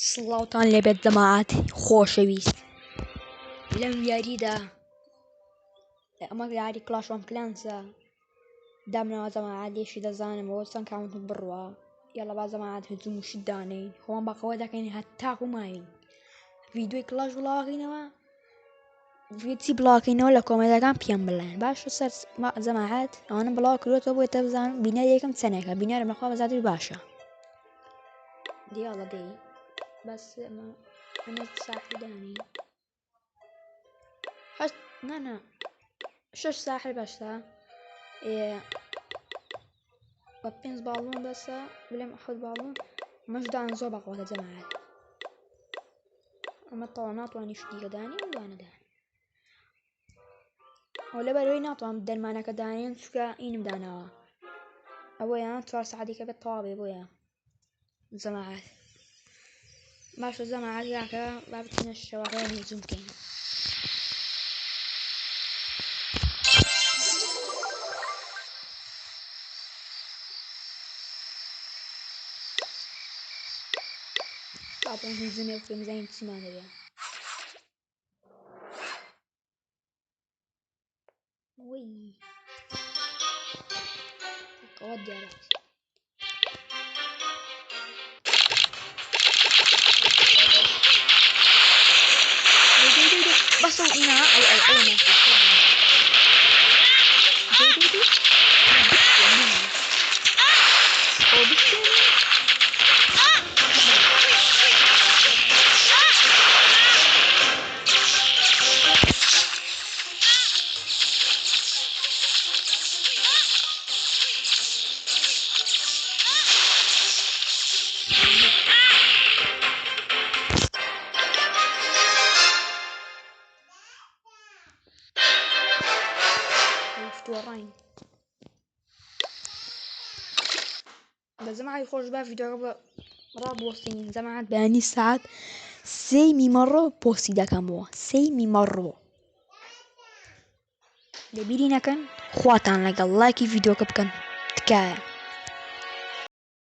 سڵاوتان لێبێت جەماعەت خۆشەویست لەم یاریدا ئەمە یاری کلاش ئۆف کلانسە دامنەوە جەماعەت لێشی دەزانمەوە چەند کاونتم بڕوە یاڵە با جەماعەت هجووم و شت دانەین خۆمان باقەوە دەکەین هەتاکو ماوین ڤیدیۆی کلاش بڵاوەکەینەوە چی بڵاوەکەینەوە لە کۆمەنتەکان پێم بڵێن باشە سەر جەماعەت ئەوانم بڵاو کردوێتەوە بۆ تە بزانم بینەرێکم چەندێکە بینەرم لەخوا بەزاتر باشە دیاڵە دەی بس أنا ساحداني هش نانا شش ساحل باشا ببينز بالون بس ولا أخذ بالون مش دان زوبا قوة جماعة أما الطوانات واني شدي داني وأنا داني ولا بروي ناطوان بدل ما أنا كداني شكا إين بدانا أبويا توار سعدي كبت طوابي أبويا جماعة باشە جەماعەت یاکە با بچینە شەوەکەی هجووم بکەین باڵێن هجوومێ بکەین بزانین چیمان هەیە وەی قەوە دیارەت بس هنا أو وراين جماعة يخرج بقى فيديو رابوسين جماعة باني ساعات سيمي مرة بوسي دا كاموا سيمي مرة لبيرينا كان خواتان لقى لايكي فيديو كبكن تكايا